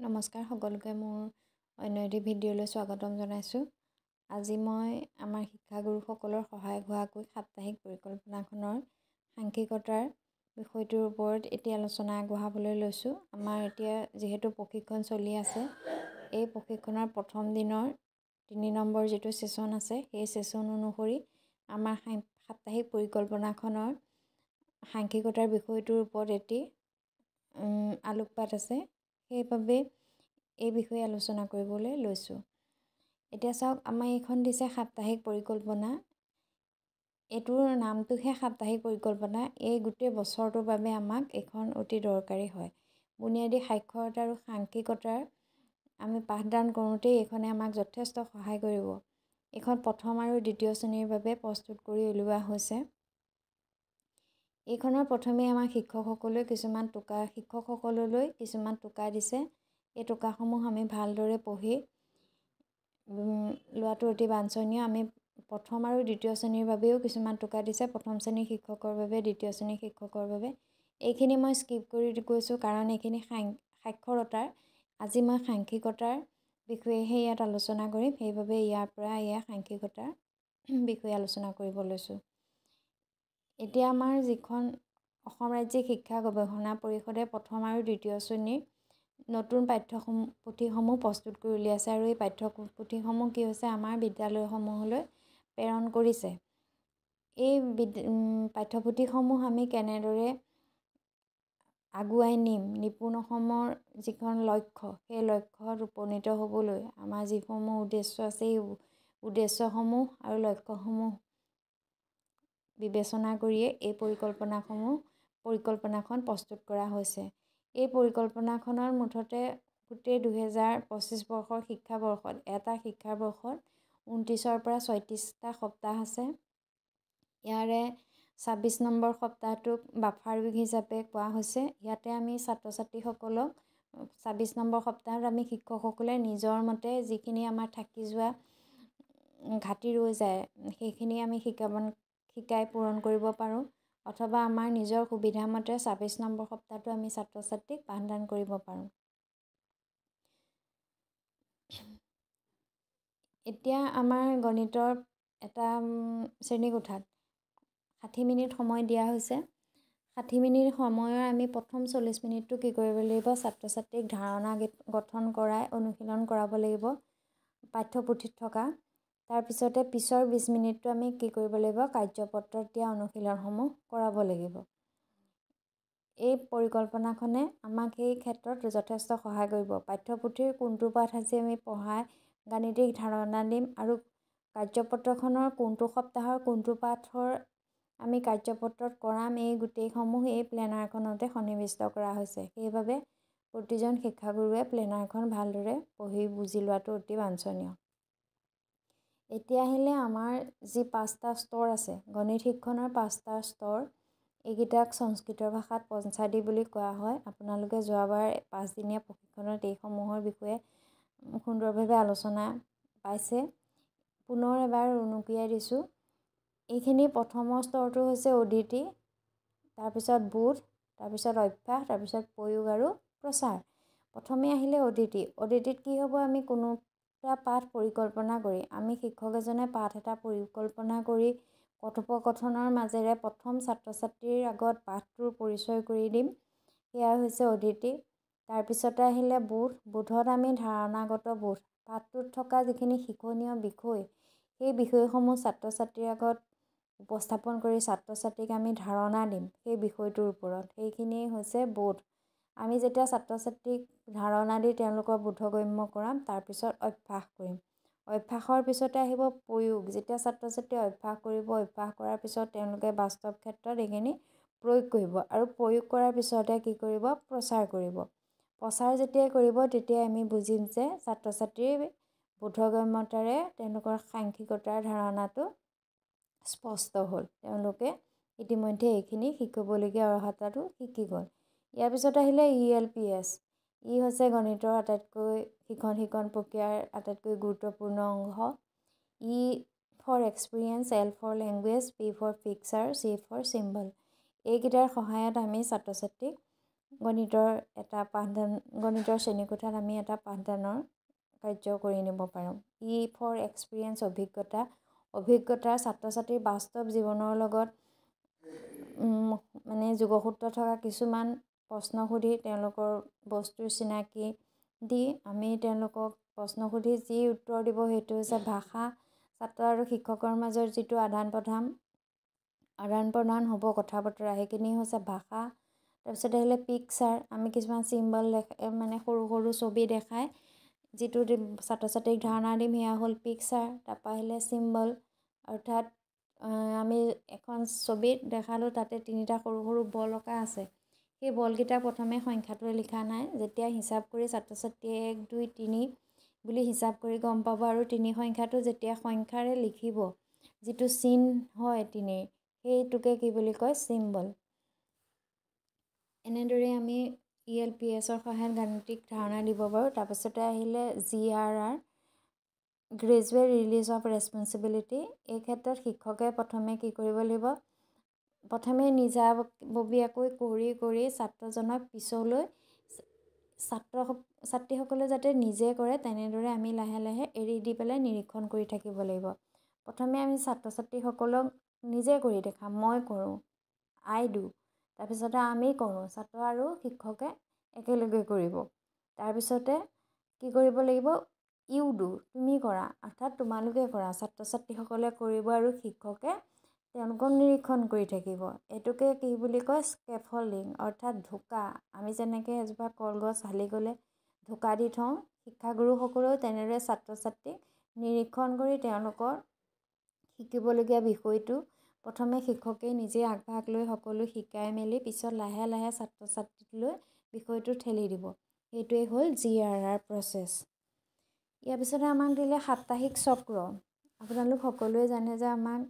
নমস্কাৰ সকলোকে মোৰ অন্য এটি ভিডিঅ'লৈ স্বাগতম জনাইছোঁ। আজি মই আমাৰ শিক্ষাগুৰুসকলৰ সহায় হোৱাকৈ সাপ্তাহিক পৰিকল্পনাখনৰ সাংখ্যিকতাৰ বিষয়টোৰ ওপৰত এতিয়া আলোচনা আগবঢ়াবলৈ লৈছোঁ। আমাৰ এতিয়া যিহেতু প্ৰশিক্ষণ চলি আছে, এই প্ৰশিক্ষণৰ প্ৰথম দিনৰ 3 নম্বৰ যিটো ছেশ্যন আছে, সেই ছেশ্যন অনুসৰি আমাৰ সাপ্তাহিক পৰিকল্পনাখনৰ সাংখ্যিকতাৰ বিষয়টোৰ ওপৰত এটি আলোকপাত আছে। সেইবাবে এই বিষয়ে আলোচনা কৰিবলৈ লৈছোঁ। এতিয়া চাওক, আমাৰ এইখন দিছে সাপ্তাহিক পৰিকল্পনা। এইটোৰ নামটোহে সাপ্তাহিক পৰিকল্পনা। এই গোটেই বছৰটোৰ বাবে আমাক এইখন অতি দৰকাৰী হয়। বুনিয়াদী সাক্ষৰতা আৰু সাংখ্যিকতাৰ আমি পাঠদান কৰোঁতেই এইখনে আমাক যথেষ্ট সহায় কৰিব। এইখন প্ৰথম আৰু দ্বিতীয় শ্ৰেণীৰ বাবে প্ৰস্তুত কৰি উলিওৱা হৈছে। এইখনৰ প্ৰথমে আমাৰ শিক্ষকসকললৈ কিছুমান টোকা দিছে। এই টোকাসমূহ আমি ভালদৰে পঢ়ি লোৱাটো অতি বাঞ্ছনীয়। আমি প্ৰথম আৰু দ্বিতীয় শ্ৰেণীৰ বাবেও কিছুমান টোকা দিছে, প্ৰথম শ্ৰেণীৰ শিক্ষকৰ বাবে, দ্বিতীয় শ্ৰেণীৰ শিক্ষকৰ বাবে। এইখিনি মই স্কিপ কৰি গৈছোঁ কাৰণ এইখিনি সাক্ষৰতাৰ। আজি মই সাংখ্যিকতাৰ বিষয়েহে ইয়াত আলোচনা কৰিম, সেইবাবে ইয়াৰ পৰা সাংখ্যিকতাৰ বিষয়ে আলোচনা কৰিব লৈছোঁ। এতিয়া আমাৰ যিখন অসম ৰাজ্যিক শিক্ষা গৱেষণা পৰিষদে প্ৰথম আৰু দ্বিতীয় শ্ৰেণীৰ নতুন পাঠ্যপুথিসমূহ প্ৰস্তুত কৰি উলিয়াইছে, আৰু এই পাঠ্যপুথিসমূহ কি হৈছে আমাৰ বিদ্যালয়সমূহলৈ প্ৰেৰণ কৰিছে। এই পাঠ্যপুথিসমূহ আমি কেনেদৰে আগুৱাই নিম, নিপুণ অসমৰ যিখন লক্ষ্য, সেই লক্ষ্যত উপনীত হ'বলৈ আমাৰ যিসমূহ উদ্দেশ্য আছে, এই উদ্দেশ্যসমূহ আৰু লক্ষ্যসমূহ বিবেচনা কৰিয়ে এই পৰিকল্পনাখন প্ৰস্তুত কৰা হৈছে। এই পৰিকল্পনাখনৰ মুঠতে গোটেই 2025 বৰ্ষৰ শিক্ষাবৰ্ষত, এটা শিক্ষাবৰ্ষত 29ৰ পৰা 36টা সপ্তাহ আছে। ইয়াৰে 26 নম্বৰ সপ্তাহটোক বাফাৰ উইক হিচাপে কোৱা হৈছে। ইয়াতে আমি ছাত্ৰ ছাত্ৰীসকলক 26 নম্বৰ সপ্তাহত আমি শিক্ষকসকলে নিজৰ মতে যিখিনি আমাৰ থাকি যোৱা ঘাটি ৰৈ যায়, সেইখিনি আমি শিকাই পূৰণ কৰিব পাৰোঁ, অথবা আমাৰ নিজৰ সুবিধা মতে 26 নম্বৰ সপ্তাহটো আমি ছাত্ৰ ছাত্ৰীক পাঠদান কৰিব পাৰোঁ। এতিয়া আমাৰ গণিতৰ এটা শ্ৰেণীকোঠাত 60 মিনিট সময় দিয়া হৈছে। 60 মিনিট সময়ৰ আমি প্ৰথম 40 মিনিটটো কি কৰিব লাগিব, ছাত্ৰ ছাত্ৰীক ধাৰণা গঠন কৰাই অনুশীলন কৰাব লাগিব পাঠ্যপুথিত থকা। তাৰপিছতে পিছৰ 20 মিনিটটো আমি কি কৰিব লাগিব, কাৰ্যপত্ৰত দিয়া অনুশীলনসমূহ কৰাব লাগিব। এই পৰিকল্পনাখনে আমাক এই ক্ষেত্ৰত যথেষ্ট সহায় কৰিব। পাঠ্যপুথিৰ কোনটো পাঠ আজি আমি পঢ়াই গাণিতিক ধাৰণা দিম, আৰু কাৰ্যপত্ৰখনৰ কোনটো সপ্তাহৰ কোনটো পাঠৰ আমি কাৰ্যপত্ৰত কৰাম, এই গোটেইসমূহ এই প্লেনাৰখনতে সন্নিৱিষ্ট কৰা হৈছে। সেইবাবে প্ৰতিজন শিক্ষাগুৰুৱে প্লেনাৰখন ভালদৰে পঢ়ি বুজি লোৱাটো অতি বাঞ্ছনীয়। এতিয়া আহিলে আমাৰ যি 5টা স্তৰ আছে, গণিত শিক্ষণৰ 5টা স্তৰ, এইকেইটাক সংস্কৃতৰ ভাষাত পঞ্চাদী বুলি কোৱা হয়। আপোনালোকে যোৱাবাৰ 5দিনীয়া প্ৰশিক্ষণত এইসমূহৰ বিষয়ে সুন্দৰভাৱে আলোচনা পাইছে। পুনৰ এবাৰ উনুকিয়াই দিছোঁ। এইখিনি প্ৰথমৰ স্তৰটো হৈছে অদিতি, তাৰপিছত বোধ, তাৰপিছত অভ্যাস, তাৰপিছত প্ৰয়োগ আৰু প্ৰচাৰ। প্ৰথমে আহিলে অদিতি। অদিতিত কি হ'ব, আমি কোনো এটা পাঠ পৰিকল্পনা কৰি, আমি শিক্ষক এজনে পাঠ এটা পৰিকল্পনা কৰি কথোপকথনৰ মাজেৰে প্ৰথম ছাত্ৰ ছাত্ৰীৰ আগত পাঠটোৰ পৰিচয় কৰি দিম। সেয়া হৈছে অদিতি। তাৰপিছতে আহিলে বোধ। বোধত আমি ধাৰণাগত বোধ, পাঠটোত থকা যিখিনি শিক্ষণীয় বিষয়, সেই বিষয়সমূহ ছাত্ৰ ছাত্ৰীৰ আগত উপস্থাপন কৰি ছাত্ৰ ছাত্ৰীক আমি ধাৰণা দিম সেই বিষয়টোৰ ওপৰত। সেইখিনিয়ে হৈছে বোধ। আমি যেতিয়া ছাত্ৰ ছাত্ৰীক ধাৰণা দি তেওঁলোকৰ বোধগম্য কৰাম, তাৰপিছত অভ্যাস কৰিম। অভ্যাসৰ পিছতে আহিব প্ৰয়োগ। যেতিয়া ছাত্ৰ ছাত্ৰীয়ে অভ্যাস কৰিব, অভ্যাস কৰাৰ পিছত তেওঁলোকে বাস্তৱ ক্ষেত্ৰত এইখিনি প্ৰয়োগ কৰিব, আৰু প্ৰয়োগ কৰাৰ পিছতে কি কৰিব, প্ৰচাৰ কৰিব। প্ৰচাৰ যেতিয়াই কৰিব, তেতিয়াই আমি বুজিম যে ছাত্ৰ ছাত্ৰীৰ বোধগম্যতাৰে তেওঁলোকৰ সাংখ্যিকতাৰ ধাৰণাটো স্পষ্ট হ'ল। তেওঁলোকে ইতিমধ্যে এইখিনি শিকিবলগীয়া অৰ্হতাটো শিকি গ'ল। ইয়াৰ পিছত আহিলে ELPS। ই হৈছে গণিতৰ আটাইতকৈ শিক্ষণ প্ৰক্ৰিয়াৰ আটাইতকৈ গুৰুত্বপূৰ্ণ অংশ। E for experience, L for language, P for picture, C for symbol. এইকেইটাৰ সহায়ত আমি ছাত্ৰ ছাত্ৰীক গণিতৰ শ্ৰেণীকোঠাত আমি এটা পাঠদানৰ কাৰ্য কৰি নিব পাৰোঁ। ই ফৰ এক্সপিৰিয়েঞ্চ অভিজ্ঞতাৰ ছাত্ৰ ছাত্ৰীৰ বাস্তৱ জীৱনৰ লগত মানে যোগসূত্ৰ থকা কিছুমান প্ৰশ্ন সুধি তেওঁলোকৰ বস্তুৰ চিনাকি দি আমি তেওঁলোকক প্ৰশ্ন সুধি যি উত্তৰ দিব সেইটো হৈছে ভাষা। ছাত্ৰ আৰু শিক্ষকৰ মাজৰ যিটো আদান প্ৰদান হ'ব কথা বতৰা, সেইখিনি হৈছে ভাষা। তাৰপিছত আহিলে পিকচাৰ, আমি কিছুমান চিম্বল মানে সৰু সৰু ছবি দেখাই যিটো ছাত্ৰ ছাত্ৰীক ধাৰণা দিম সেয়া হ'ল পিকচাৰ। তাৰপৰা আহিলে চিম্বল, অৰ্থাৎ আমি এখন ছবিত দেখালোঁ তাতে 3টা সৰু সৰু বল অঁকা আছে। সেই বলকেইটা প্ৰথমে সংখ্যাটোৱে লিখা নাই, যেতিয়া হিচাপ কৰি ছাত্ৰ ছাত্ৰীয়ে 1 2 3 বুলি হিচাপ কৰি গম পাব আৰু 3 সংখ্যাটো যেতিয়া সংখ্যাৰে লিখিব, যিটো চিন হয় 3ৰ, সেইটোকে কি বুলি কয়, চিম্বল। এনেদৰে আমি ELPSৰ সহায়ত গাণিতিক ধাৰণা দিব পাৰোঁ। তাৰপিছতে আহিলে GRR, gradual release of responsibility. এই ক্ষেত্ৰত শিক্ষকে প্ৰথমে কি কৰিব লাগিব, প্ৰথমে নিজাববীয়াকৈ কৰি ছাত্ৰজনক পিছলৈ ছাত্ৰীসকলে যাতে নিজে কৰে তেনেদৰে আমি লাহে লাহে এৰি দি পেলাই নিৰীক্ষণ কৰি থাকিব লাগিব। প্ৰথমে আমি ছাত্ৰ ছাত্ৰীসকলক নিজে কৰি দেখাম, মই কৰোঁ, আই ডু। তাৰপিছতে আমি কৰোঁ, ছাত্ৰ আৰু শিক্ষকে একেলগে কৰিব। তাৰপিছতে কি কৰিব লাগিব, ইউ ডু, তুমি কৰা, অৰ্থাৎ তোমালোকে কৰা। ছাত্ৰ ছাত্ৰীসকলে কৰিব আৰু শিক্ষকে তেওঁলোকক নিৰীক্ষণ কৰি থাকিব। এইটোকে কি বুলি কয়, স্কেফল্ডিং, অৰ্থাৎ ঢোকা। আমি যেনেকৈ এজোপা কলগছ হালি গ'লে ঢোকা দি থওঁ, শিক্ষাগুৰুসকলেও তেনেদৰে ছাত্ৰ ছাত্ৰীক নিৰীক্ষণ কৰি তেওঁলোকৰ শিকিবলগীয়া বিষয়টো প্ৰথমে শিক্ষকে নিজে আগভাগ লৈ সকলো শিকাই মেলি পিছত লাহে লাহে ছাত্ৰ ছাত্ৰীলৈ বিষয়টো ঠেলি দিব। সেইটোৱেই হ'ল GRR প্ৰচেছ। ইয়াৰ পিছতে আমাক দিলে সাপ্তাহিক চক্ৰ। আপোনালোক সকলোৱে জানে যে আমাক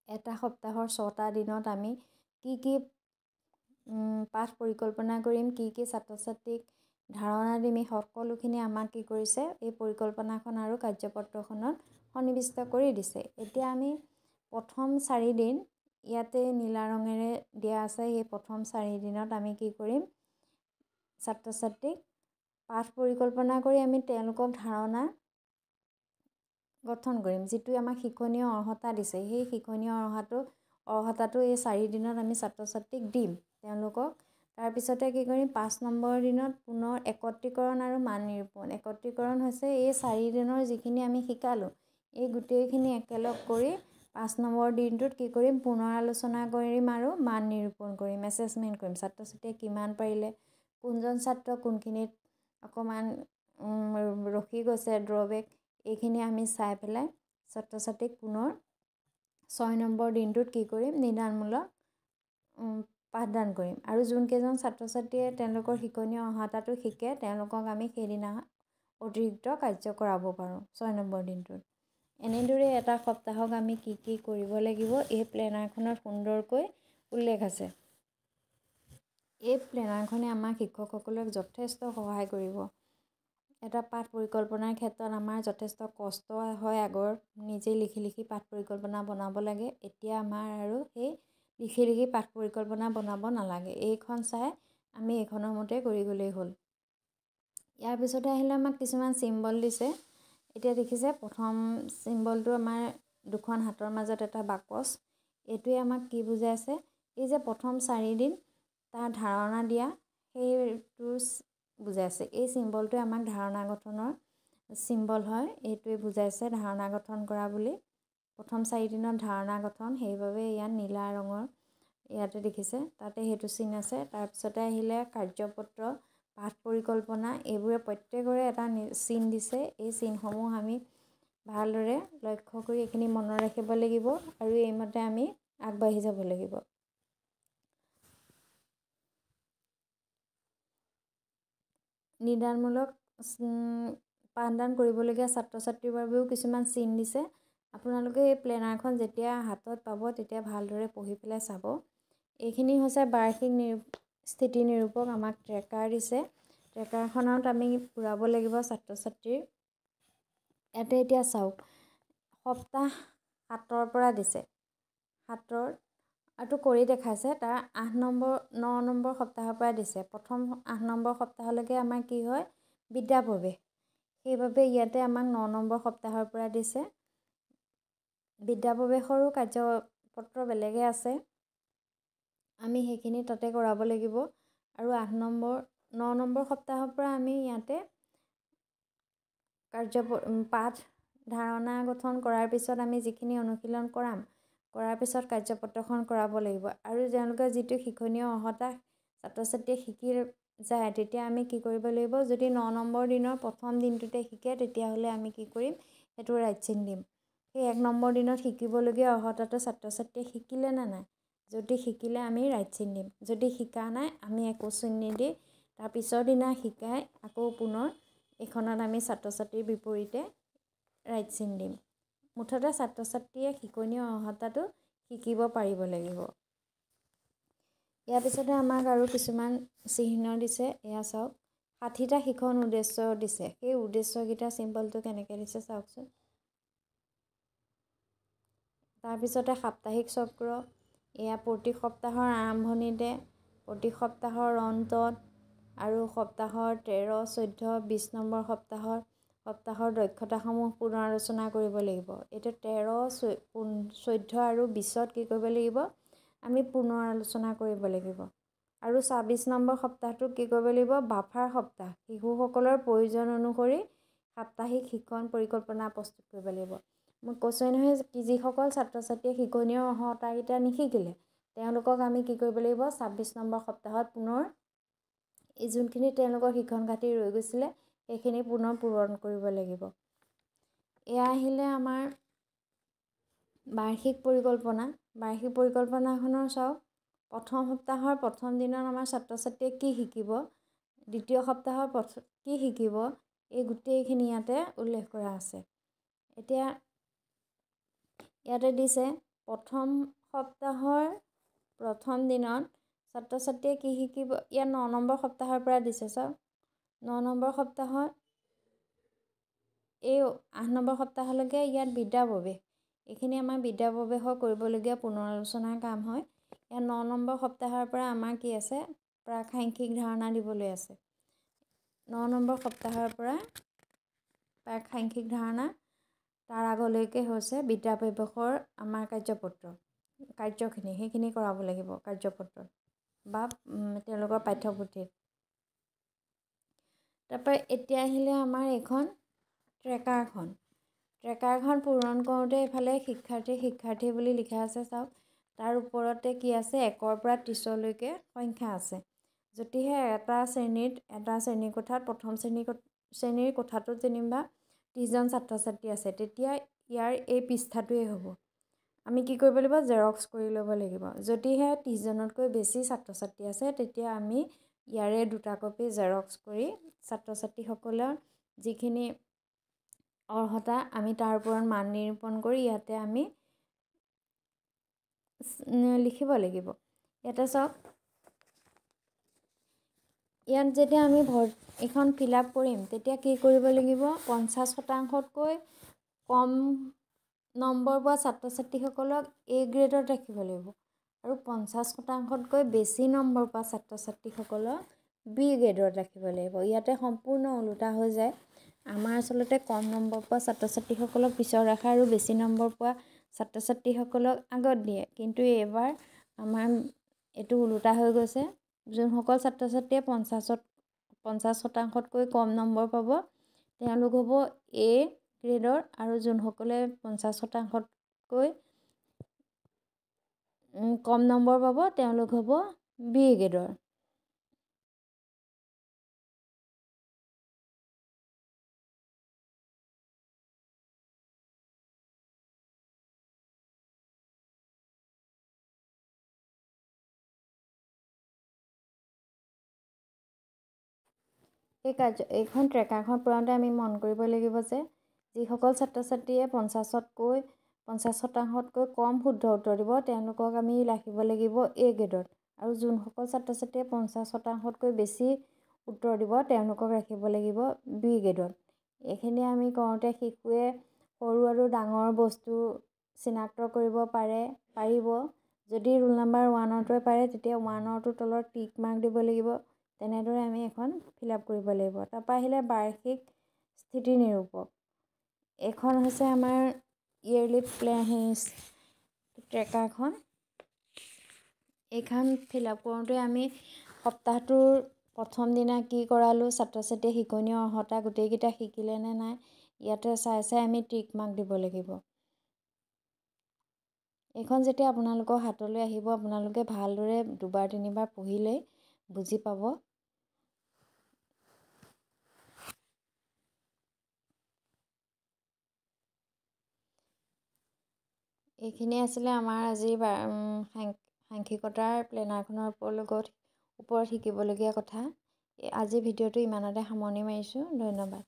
এটা সপ্তাহৰ 6টা দিনত আমি কি পাঠ পৰিকল্পনা কৰিম, কি ছাত্ৰ ছাত্ৰীক ধাৰণা দিম, এই সকলোখিনি আমাক কি কৰিছে, এই পৰিকল্পনাখন আৰু কাৰ্যপত্ৰখনত সন্নিৱিষ্ট কৰি দিছে। এতিয়া আমি প্ৰথম 4 দিন ইয়াতে নীলা ৰঙেৰে দিয়া আছে, সেই প্ৰথম 4 দিনত আমি কি কৰিম, ছাত্ৰ ছাত্ৰীক পাঠ পৰিকল্পনা কৰি আমি তেওঁলোকক ধাৰণা গঠন কৰিম। যিটো আমাক শিক্ষণীয় অৰ্হতা দিছে, সেই শিক্ষণীয় অৰ্হতাটো এই 4 দিনত আমি ছাত্ৰ ছাত্ৰীক দিম তেওঁলোকক। তাৰপিছতে কি কৰিম, 5 নম্বৰ দিনত পুনৰ একত্ৰীকৰণ আৰু মান নিৰূপণ। একত্ৰীকৰণ হৈছে এই 4 দিনৰ যিখিনি আমি শিকালোঁ, এই গোটেইখিনি একেলগ কৰি 5 নম্বৰ দিনটোত কি কৰিম, পুনৰ আলোচনা কৰিম আৰু মান নিৰূপণ কৰিম, এছেছমেণ্ট কৰিম। ছাত্ৰ ছাত্ৰীয়ে কিমান পাৰিলে, কোনজন ছাত্ৰ কোনখিনিত অকণমান ৰখি গৈছে, ড্ৰবেক, এইখিনি আমি চাই পেলাই ছাত্ৰ ছাত্ৰীক পুনৰ 6 নম্বৰ দিনটোত কি কৰিম, নিদানমূলক পাঠদান কৰিম। আৰু যোনকেইজন ছাত্ৰ ছাত্ৰীয়ে তেওঁলোকৰ শিক্ষণীয় অৰ্হতাটো শিকে তেওঁলোকক আমি সেইদিনা অতিৰিক্ত কাৰ্য কৰাব পাৰোঁ 6 নম্বৰ দিনটোত। এনেদৰে এটা সপ্তাহক আমি কি কৰিব লাগিব, এই প্লেনাৰখনত সুন্দৰকৈ উল্লেখ আছে। এই প্লেনাৰখনে আমাক শিক্ষকসকলক যথেষ্ট সহায় কৰিব। এটা পাঠ পৰিকল্পনাৰ ক্ষেত্ৰত আমাৰ যথেষ্ট কষ্ট হয়, আগৰ নিজে লিখি পাঠ পৰিকল্পনা বনাব লাগে। এতিয়া আমাৰ আৰু সেই লিখি পাঠ পৰিকল্পনা বনাব নালাগে, এইখন চাই আমি এইখনৰ মতে কৰি গ'লেই হ'ল। ইয়াৰ পিছতে আহিলে আমাক কিছুমান চিম্বল দিছে। এতিয়া দেখিছে প্ৰথম চিম্বলটো আমাৰ দুখন হাতৰ মাজত এটা বাকচ। এইটোৱে আমাক কি বুজাইছে, এই যে প্ৰথম 4 দিন তাৰ ধাৰণা দিয়া সেইটো বুজাইছে। এই চিম্বলটোৱে আমাক ধাৰণা গঠনৰ চিম্বল হয়, এইটোৱে বুজাইছে ধাৰণা গঠন কৰা বুলি। প্ৰথম 4 দিনত ধাৰণা গঠন, সেইবাবে ইয়াত নীলা ৰঙৰ ইয়াতে দেখিছে, তাতে সেইটো চিন আছে। তাৰপিছতে আহিলে কাৰ্যপত্ৰ, পাঠ পৰিকল্পনা, এইবোৰে প্ৰত্যেকৰে এটা চিন দিছে। এই চিনসমূহ আমি ভালদৰে লক্ষ্য কৰি এইখিনি মনত ৰাখিব লাগিব আৰু এইমতে আমি আগবাঢ়ি যাব লাগিব। নিদানমূলক পাঠদান কৰিবলগীয়া ছাত্ৰ ছাত্ৰীৰ বাবেও কিছুমান চিন দিছে। আপোনালোকে এই প্লেনাৰখন যেতিয়া হাতত পাব তেতিয়া ভালদৰে পঢ়ি পেলাই চাব। এইখিনি হৈছে বাৰ্ষিক স্থিতি নিৰূপক, আমাক ট্ৰেকাৰ দিছে। ট্ৰেকাৰখনত আমি পূৰাব লাগিব ছাত্ৰ ছাত্ৰীৰ। ইয়াতে এতিয়া চাওক, সপ্তাহ 7ৰ পৰা দিছে, 7ৰ আৰু কৰি দেখাইছে। তাৰ 9 নম্বৰ সপ্তাহৰ পৰা দিছে। প্ৰথম 8 নম্বৰ সপ্তাহলৈকে আমাৰ কি হয়, বিদ্যা প্ৰৱেশ। সেইবাবে ইয়াতে আমাক 9 নম্বৰ সপ্তাহৰ পৰা দিছে। বিদ্যা প্ৰৱেশৰো কাৰ্যপত্ৰ বেলেগে আছে, আমি সেইখিনি তাতে কৰাব লাগিব। আৰু 9 নম্বৰ সপ্তাহৰ পৰা আমি ইয়াতে পাঠ ধাৰণা গঠন কৰাৰ পিছত আমি যিখিনি অনুশীলন কৰাৰ পিছত কাৰ্যপত্ৰখন কৰাব লাগিব। আৰু তেওঁলোকে যিটো শিক্ষণীয় অৰ্হতা ছাত্ৰ ছাত্ৰীয়ে শিকি যায়, তেতিয়া আমি কি কৰিব লাগিব, যদি 9 নম্বৰ দিনৰ প্ৰথম দিনটোতে শিকে তেতিয়াহ'লে আমি কি কৰিম, সেইটো ৰাইট চিন দিম। সেই 1 নম্বৰ দিনত শিকিবলগীয়া অৰ্হতাটো ছাত্ৰ ছাত্ৰীয়ে শিকিলে নে নাই, যদি শিকিলে আমি ৰাইট চিন দিম, যদি শিকা নাই আমি একো চিন নিদি তাৰ পিছৰ দিনা শিকাই আকৌ পুনৰ এইখনত আমি ছাত্ৰ ছাত্ৰীৰ বিপৰীতে ৰাইট চিন দিম। মুঠতে ছাত্ৰ ছাত্ৰীয়ে শিকনীয় অৰ্হতাটো শিকিব পাৰিব লাগিব। ইয়াৰ পিছতে আমাক আৰু কিছুমান চিহ্ন দিছে, এয়া চাওক। 60টা শিক্ষণ উদ্দেশ্য দিছে। সেই উদ্দেশ্যকেইটা চিম্বলটো কেনেকৈ দিছে চাওকচোন। তাৰপিছতে সাপ্তাহিক চক্ৰ, এয়া প্ৰতি সপ্তাহৰ আৰম্ভণিতে, প্ৰতি সপ্তাহৰ অন্তত আৰু সপ্তাহৰ 13, 14, 20 নম্বৰ সপ্তাহৰ দক্ষতাসমূহ পুনৰালোচনা কৰিব লাগিব। এইটো 13, 14 আৰু 20ত কি কৰিব লাগিব, আমি পুনৰালোচনা কৰিব লাগিব। আৰু 26 নম্বৰ সপ্তাহটোত কি কৰিব লাগিব, বাফাৰ সপ্তাহ। শিশুসকলৰ প্ৰয়োজন অনুসৰি সাপ্তাহিক শিক্ষণ পৰিকল্পনা প্ৰস্তুত কৰিব লাগিব। মই কৈছোঁৱে নহয়, যিসকল ছাত্ৰ ছাত্ৰীয়ে শিক্ষণীয় অৰ্হতাকেইটা নিশিকিলে তেওঁলোকক আমি কি কৰিব লাগিব, 26 নম্বৰ সপ্তাহত পুনৰ এই যোনখিনি তেওঁলোকৰ শিক্ষণ ঘাটি ৰৈ গৈছিলে সেইখিনি পুনৰ পূৰণ কৰিব লাগিব। এয়া আহিলে আমাৰ বাৰ্ষিক পৰিকল্পনা। বাৰ্ষিক পৰিকল্পনাখনৰ চাওক, প্ৰথম সপ্তাহৰ প্ৰথম দিনত আমাৰ ছাত্ৰ ছাত্ৰীয়ে কি শিকিব, দ্বিতীয় সপ্তাহৰ কি শিকিব, এই গোটেইখিনি ইয়াতে উল্লেখ কৰা আছে। এতিয়া ইয়াতে দিছে প্ৰথম সপ্তাহৰ প্ৰথম দিনত ছাত্ৰ ছাত্ৰীয়ে কি শিকিব, ইয়াত 9 নম্বৰ সপ্তাহৰ পৰা দিছে। চাওক 9 নম্বৰ সপ্তাহত এই 8 নম্বৰ সপ্তাহলৈকে ইয়াত বিদ্যা প্ৰৱেশ, এইখিনি আমাৰ বিদ্যা প্ৰৱেশৰ কৰিবলগীয়া পুনৰালোচনাৰ কাম হয়। ইয়াত 9 নম্বৰ সপ্তাহৰ পৰা আমাৰ কি আছে, প্ৰাক-সাংখ্যিক ধাৰণা দিবলৈ আছে। 9 নম্বৰ সপ্তাহৰ পৰা প্ৰাক-সাংখ্যিক ধাৰণা, তাৰ আগলৈকে হৈছে বিদ্যা প্ৰৱেশৰ আমাৰ কাৰ্যখিনি সেইখিনি কৰাব লাগিব কাৰ্যপত্ৰত বা তেওঁলোকৰ পাঠ্যপুথিত। তাৰপৰা এতিয়া আহিলে আমাৰ এইখন ট্ৰেকাৰখন পূৰণ কৰোঁতে এইফালে শিক্ষাৰ্থী বুলি লিখা আছে। চাওক তাৰ ওপৰতে কি আছে, 1ৰ পৰা 30লৈকে সংখ্যা আছে। যদিহে এটা শ্ৰেণী কোঠাত প্ৰথম শ্ৰেণীৰ কোঠাটোত যেনিবা 30জন ছাত্ৰ ছাত্ৰী আছে, তেতিয়া ইয়াৰ এই পৃষ্ঠাটোৱেই হ'ব। আমি কি কৰিব লাগিব, জেৰক্স কৰি ল'ব লাগিব। যদিহে 30জনতকৈ বেছি ছাত্ৰ ছাত্ৰী আছে তেতিয়া আমি ইয়াৰে 2টা কপি জেৰক্স কৰি ছাত্ৰ ছাত্ৰীসকলৰ যিখিনি অৰ্হতা আমি তাৰ ওপৰত মান নিৰূপণ কৰি ইয়াতে আমি লিখিব লাগিব। ইয়াতে চাওক, ইয়াত যেতিয়া আমি এইখন ফিল আপ কৰিম তেতিয়া কি কৰিব লাগিব, 50শতাংশতকৈ কম নম্বৰ পোৱা ছাত্ৰ ছাত্ৰীসকলক A গ্ৰেডত ৰাখিব লাগিব আৰু 50শতাংশতকৈ বেছি নম্বৰ পোৱা ছাত্ৰ ছাত্ৰীসকলক B গ্ৰেডত ৰাখিব লাগিব। ইয়াতে সম্পূৰ্ণ ওলোটা হৈ যায়। আমাৰ আচলতে কম নম্বৰ পোৱা ছাত্ৰ ছাত্ৰীসকলক পিছত ৰাখা আৰু বেছি নম্বৰ পোৱা ছাত্ৰ ছাত্ৰীসকলক আগত দিয়ে, কিন্তু এইবাৰ আমাৰ এইটো ওলোটা হৈ গৈছে। যোনসকল ছাত্ৰ ছাত্ৰীয়ে 50শতাংশতকৈ কম নম্বৰ পাব তেওঁলোক হ'ব A গ্ৰেডৰ আৰু যোনসকলে 50শতাংশতকৈ কম নম্বৰ পাব তেওঁলোক হ'ব B গ্ৰেডৰ। এইখন ট্ৰেকাৰখন পূৰাওঁতে আমি মন কৰিব লাগিব যে যিসকল ছাত্ৰ ছাত্ৰীয়ে 50শতাংশতকৈ কম শুদ্ধ উত্তৰ দিব তেওঁলোকক আমি ৰাখিব লাগিব A গ্ৰেডত আৰু যোনসকল ছাত্ৰ ছাত্ৰীয়ে 50শতাংশতকৈ বেছি উত্তৰ দিব তেওঁলোকক ৰাখিব লাগিব B গ্ৰেডত। এইখিনি আমি কৰোঁতে শিশুৱে সৰু আৰু ডাঙৰ বস্তু চিনাক্ত কৰিব পাৰিব যদি ৰোল নাম্বাৰ 1ৰটোৱে পাৰে তেতিয়া 1ৰটোৰ তলত টিক মাৰ্ক দিব লাগিব। তেনেদৰে আমি এখন ফিল আপ কৰিব লাগিব। তাৰপৰা আহিলে বাৰ্ষিক স্থিতি নিৰূপক। এইখন হৈছে আমাৰ ইয়েৰলি ট্ৰেকাৰখন। এইখন ফিল আপ কৰোঁতে আমি সপ্তাহটোৰ প্ৰথম দিনা কি কৰালোঁ, ছাত্ৰ ছাত্ৰীয়ে শিকনীয় অৰ্হতা গোটেইকেইটা শিকিলে নে নাই, ইয়াতে চাই চাই আমি টিক মাৰ্ক দিব লাগিব। এইখন যেতিয়া আপোনালোকৰ হাতলৈ আহিব, আপোনালোকে ভালদৰে দুবাৰ তিনিবাৰ পঢ়িলেই বুজি পাব। এইখিনি আছিলে আমাৰ আজিৰ সাংখ্যিকতাৰ প্লেনাৰখনৰ ওপৰত শিকিবলগীয়া কথা। আজিৰ ভিডিঅ'টো ইমানতে সামৰণি মাৰিছোঁ। ধন্যবাদ।